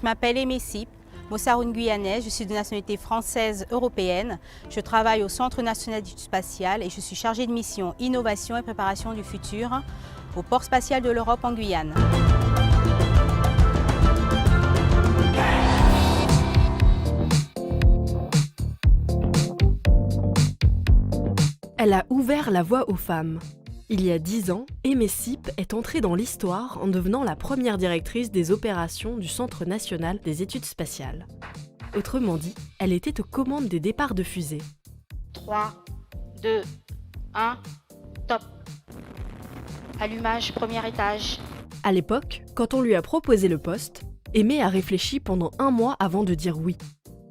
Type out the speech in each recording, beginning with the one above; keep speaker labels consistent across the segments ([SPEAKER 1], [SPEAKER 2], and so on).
[SPEAKER 1] m'appelle Aimée Sip, Moussaroune guyanaise, je suis de nationalité française européenne. Je travaille au Centre national d'études spatiales et je suis chargée de mission innovation et préparation du futur au port spatial de l'Europe en Guyane.
[SPEAKER 2] Elle a ouvert la voie aux femmes. Il y a 10 ans, Aimée Sip est entrée dans l'histoire en devenant la première directrice des opérations du Centre national des études spatiales. Autrement dit, elle était aux commandes des départs de fusées.
[SPEAKER 1] 3, 2, 1, top. Allumage, premier étage.
[SPEAKER 2] À l'époque, quand on lui a proposé le poste, Aimée a réfléchi pendant 1 mois avant de dire oui.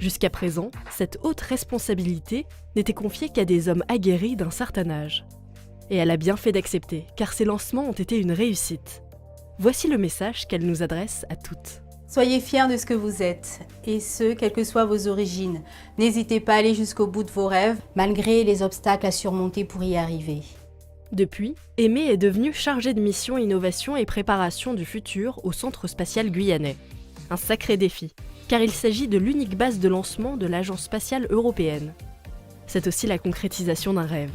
[SPEAKER 2] Jusqu'à présent, cette haute responsabilité n'était confiée qu'à des hommes aguerris d'un certain âge. Et elle a bien fait d'accepter, car ses lancements ont été une réussite. Voici le message qu'elle nous adresse à toutes.
[SPEAKER 1] Soyez fiers de ce que vous êtes, et ce, quelles que soient vos origines. N'hésitez pas à aller jusqu'au bout de vos rêves, malgré les obstacles à surmonter pour y arriver.
[SPEAKER 2] Depuis, Aimée est devenue chargée de mission innovation et préparation du futur au Centre spatial guyanais. Un sacré défi, car il s'agit de l'unique base de lancement de l'Agence spatiale européenne. C'est aussi la concrétisation d'un rêve.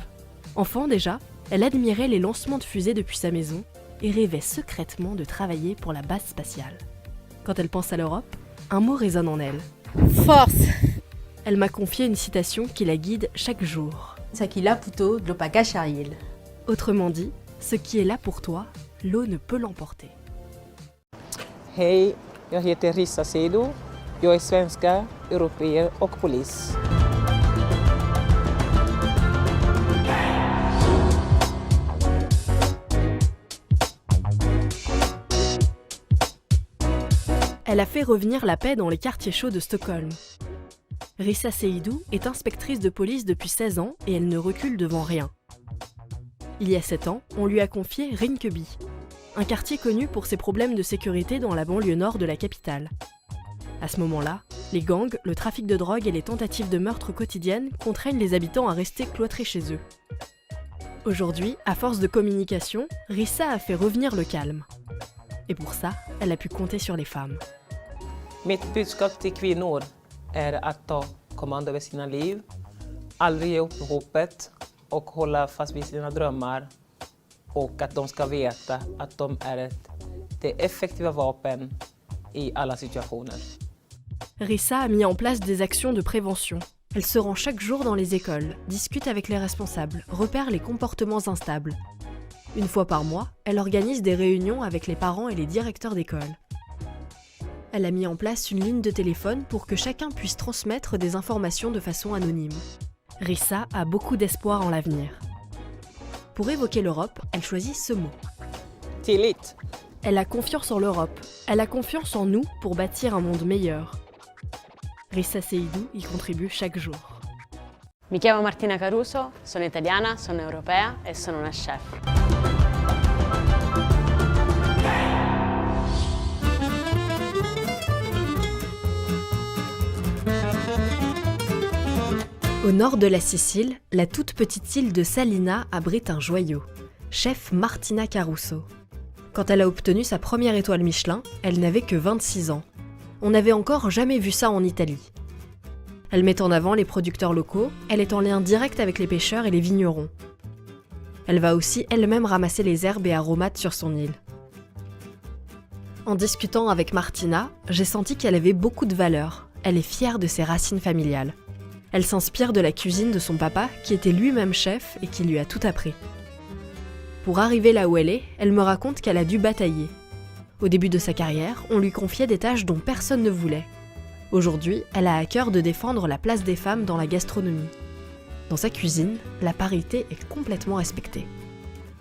[SPEAKER 2] Enfant déjà, elle admirait les lancements de fusées depuis sa maison et rêvait secrètement de travailler pour la base spatiale. Quand elle pense à l'Europe, un mot résonne en elle.
[SPEAKER 1] Force!
[SPEAKER 2] Elle m'a confié une citation qui la guide chaque jour.
[SPEAKER 1] Sakila Puto de l'Opaka Charil.
[SPEAKER 2] Autrement dit, ce qui est là pour toi, l'eau ne peut l'emporter.
[SPEAKER 3] Hej, jag heter Rissa Seydou. Jag är svenska, européer och polis.
[SPEAKER 2] Elle a fait revenir la paix dans les quartiers chauds de Stockholm. Rissa Seydou est inspectrice de police depuis 16 ans et elle ne recule devant rien. Il y a 7 ans, on lui a confié Rinkeby, un quartier connu pour ses problèmes de sécurité dans la banlieue nord de la capitale. À ce moment-là, les gangs, le trafic de drogue et les tentatives de meurtre quotidiennes contraignent les habitants à rester cloîtrés chez eux. Aujourd'hui, à force de communication, Rissa a fait revenir le calme. Et pour ça, elle a pu compter sur les femmes.
[SPEAKER 3] Mitt budskap till kvinnor är att ta kommando över sina liv, aldrig ge upp hoppet och hålla fast vid sina drömmar och att de ska veta att de är det effektiva vapen i alla situationer.
[SPEAKER 2] Rissa a mis en place des actions de prévention. Elle se rend chaque jour dans les écoles, discute avec les responsables, repère les comportements instables. Une fois par mois, elle organise des réunions avec les parents et les directeurs d'école. Elle a mis en place une ligne de téléphone pour que chacun puisse transmettre des informations de façon anonyme. Rissa a beaucoup d'espoir en l'avenir. Pour évoquer l'Europe, elle choisit ce mot.
[SPEAKER 3] Tillit.
[SPEAKER 2] Elle a confiance en l'Europe. Elle a confiance en nous pour bâtir un monde meilleur. Rissa Seydou y contribue chaque jour.
[SPEAKER 4] Mi chiamo Martina Caruso, sono italiana, sono europea e sono una chef.
[SPEAKER 2] Au nord de la Sicile, la toute petite île de Salina abrite un joyau, chef Martina Caruso. Quand elle a obtenu sa première étoile Michelin, elle n'avait que 26 ans. On n'avait encore jamais vu ça en Italie. Elle met en avant les producteurs locaux, elle est en lien direct avec les pêcheurs et les vignerons. Elle va aussi elle-même ramasser les herbes et aromates sur son île. En discutant avec Martina, j'ai senti qu'elle avait beaucoup de valeurs. Elle est fière de ses racines familiales. Elle s'inspire de la cuisine de son papa, qui était lui-même chef et qui lui a tout appris. Pour arriver là où elle est, elle me raconte qu'elle a dû batailler. Au début de sa carrière, on lui confiait des tâches dont personne ne voulait. Aujourd'hui, elle a à cœur de défendre la place des femmes dans la gastronomie. Dans sa cuisine, la parité est complètement respectée.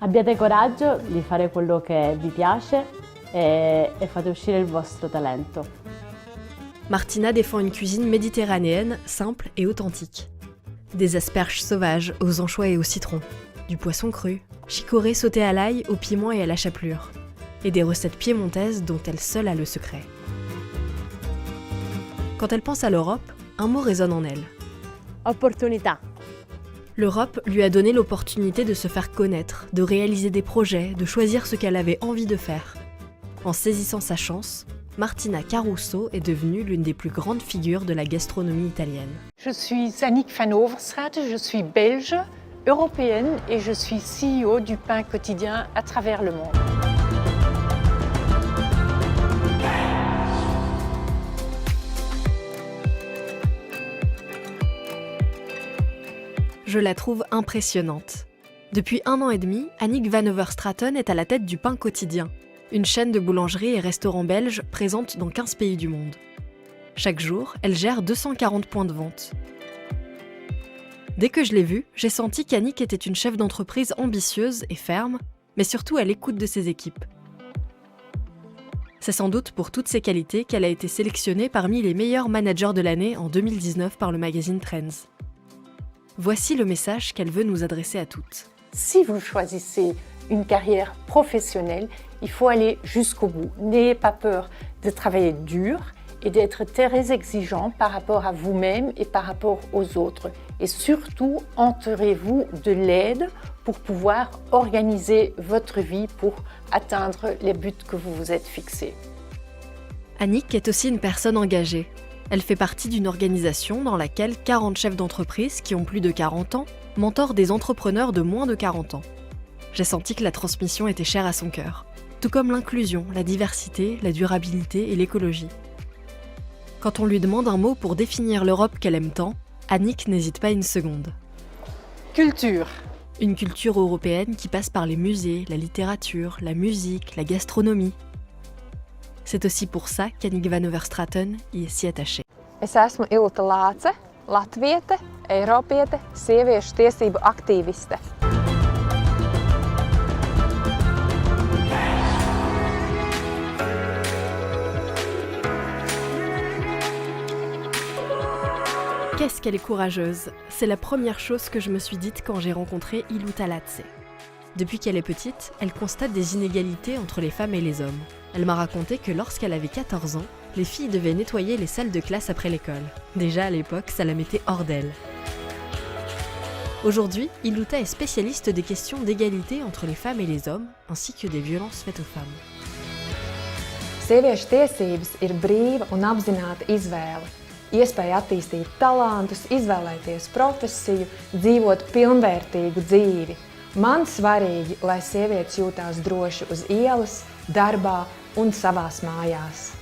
[SPEAKER 4] Abbiate coraggio di fare quello che vi piace e fate uscire il vostro talento.
[SPEAKER 2] Martina défend une cuisine méditerranéenne simple et authentique. Des asperges sauvages aux anchois et au citron, du poisson cru, chicorée sauté à l'ail, au piment et à la chapelure, et des recettes piémontaises dont elle seule a le secret. Quand elle pense à l'Europe, un mot résonne en elle.
[SPEAKER 4] Opportunità.
[SPEAKER 2] L'Europe lui a donné l'opportunité de se faire connaître, de réaliser des projets, de choisir ce qu'elle avait envie de faire. En saisissant sa chance, Martina Caruso est devenue l'une des plus grandes figures de la gastronomie italienne.
[SPEAKER 5] Je suis Annick van Overstraat, je suis belge, européenne et je suis CEO du pain quotidien à travers le monde.
[SPEAKER 2] Je la trouve impressionnante. Depuis 1 an et demi, Annick van Overstraten est à la tête du Pain Quotidien, une chaîne de boulangeries et restaurants belges présente dans 15 pays du monde. Chaque jour, elle gère 240 points de vente. Dès que je l'ai vue, j'ai senti qu'Annick était une chef d'entreprise ambitieuse et ferme, mais surtout à l'écoute de ses équipes. C'est sans doute pour toutes ces qualités qu'elle a été sélectionnée parmi les meilleurs managers de l'année en 2019 par le magazine Trends. Voici le message qu'elle veut nous adresser à toutes.
[SPEAKER 5] Si vous choisissez une carrière professionnelle, il faut aller jusqu'au bout. N'ayez pas peur de travailler dur et d'être très exigeant par rapport à vous-même et par rapport aux autres. Et surtout, entourez-vous de l'aide pour pouvoir organiser votre vie pour atteindre les buts que vous vous êtes fixés.
[SPEAKER 2] Annick est aussi une personne engagée. Elle fait partie d'une organisation dans laquelle 40 chefs d'entreprise qui ont plus de 40 ans mentorent des entrepreneurs de moins de 40 ans. J'ai senti que la transmission était chère à son cœur, tout comme l'inclusion, la diversité, la durabilité et l'écologie. Quand on lui demande un mot pour définir l'Europe qu'elle aime tant, Annick n'hésite pas une seconde.
[SPEAKER 5] Culture.
[SPEAKER 2] Une culture européenne qui passe par les musées, la littérature, la musique, la gastronomie. C'est aussi pour ça qu'Annick van Overstraten y est si attachée.
[SPEAKER 6] Es esmu Ilta Lāce, latviete, eiropiete, sieviešu tiesību aktīviste.
[SPEAKER 2] Qu'est-ce qu'elle est courageuse! C'est la première chose que je me suis dite quand j'ai rencontré Ilta Lāce. Depuis qu'elle est petite, elle constate des inégalités entre les femmes et les hommes. Elle m'a raconté que lorsqu'elle avait 14 ans, les filles devaient nettoyer les salles de classe après l'école. Déjà à l'époque, ça la mettait hors d'elle. Aujourd'hui, Ilta est spécialiste des questions d'égalité entre les femmes et les hommes, ainsi que des violences faites aux femmes.
[SPEAKER 6] Sieviešu tiesības ir brīva un apzināta izvēle. Iespēja attīstīt talantus, izvēlēties profesiju, dzīvot pilnvērtīgu dzīvi. Man svarīgi, lai sievietes jūtās droši uz ielas, darbā un savās mājās.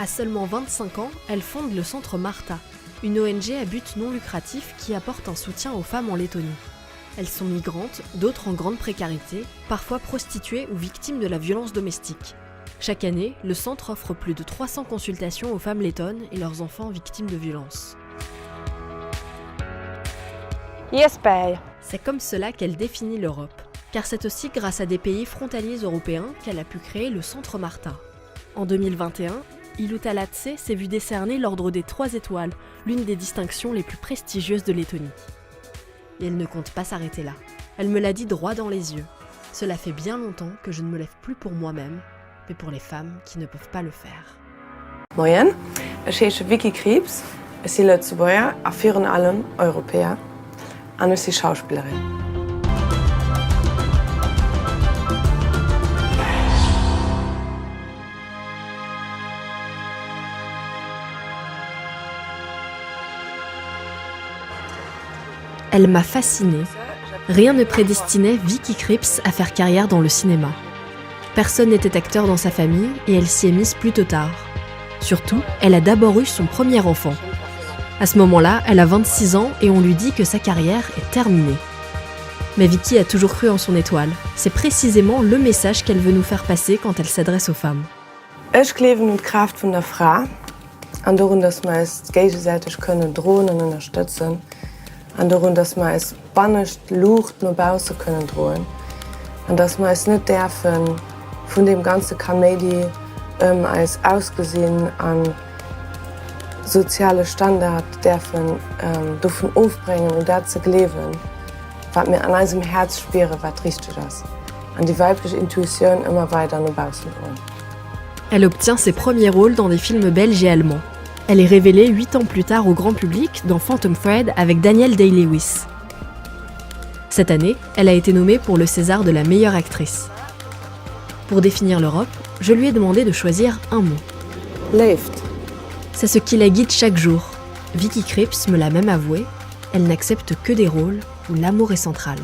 [SPEAKER 2] À seulement 25 ans, elle fonde le Centre Marta, une ONG à but non lucratif qui apporte un soutien aux femmes en Lettonie. Elles sont migrantes, d'autres en grande précarité, parfois prostituées ou victimes de la violence domestique. Chaque année, le centre offre plus de 300 consultations aux femmes lettonnes et leurs enfants victimes de violences.
[SPEAKER 6] Iespēja.
[SPEAKER 2] C'est comme cela qu'elle définit l'Europe, car c'est aussi grâce à des pays frontaliers européens qu'elle a pu créer le Centre Marta. En 2021, Ilta Lāce s'est vue décerner l'Ordre des 3 étoiles, l'une des distinctions les plus prestigieuses de Lettonie. Et elle ne compte pas s'arrêter là. Elle me l'a dit droit dans les yeux. Cela fait bien longtemps que je ne me lève plus pour moi-même, mais pour les femmes qui ne peuvent pas le faire.
[SPEAKER 7] Moin, ich heiße Vicky Krebs, ich bin Lützeburger, und vor allem Europäer, und ich bin Schauspielerin.
[SPEAKER 2] Elle m'a fascinée. Rien ne prédestinait Vicky Krebs à faire carrière dans le cinéma. Personne n'était acteur dans sa famille et elle s'y est mise plutôt tard. Surtout, elle a d'abord eu son premier enfant. À ce moment-là, elle a 26 ans et on lui dit que sa carrière est terminée. Mais Vicky a toujours cru en son étoile. C'est précisément le message qu'elle veut nous faire passer quand elle s'adresse aux femmes.
[SPEAKER 7] Ich glaube in die Kraft von der Frau und darum, dass wir es gegenseitig können drohen und unterstützen. Und darum, dass wir es bannischt Lucht nur Bause können drohen. Und dass wir es nicht dürfen von dem ganzen Kameli als ausgesehen an soziale Standard dürfen aufbringen und dazu leben, was mir an unserem Herz spüren, was richtig ist. Und die weibliche Intuition immer weiter nur Bause drohen.
[SPEAKER 2] Elle obtient ses premiers rôles dans des films belges et allemands. Elle est révélée 8 ans plus tard au grand public dans Phantom Thread avec Danielle Day-Lewis. Cette année, elle a été nommée pour le César de la meilleure actrice. Pour définir l'Europe, je lui ai demandé de choisir un mot.
[SPEAKER 7] leeft.
[SPEAKER 2] C'est ce qui la guide chaque jour. Vicky Krieps me l'a même avoué, elle n'accepte que des rôles où l'amour est central.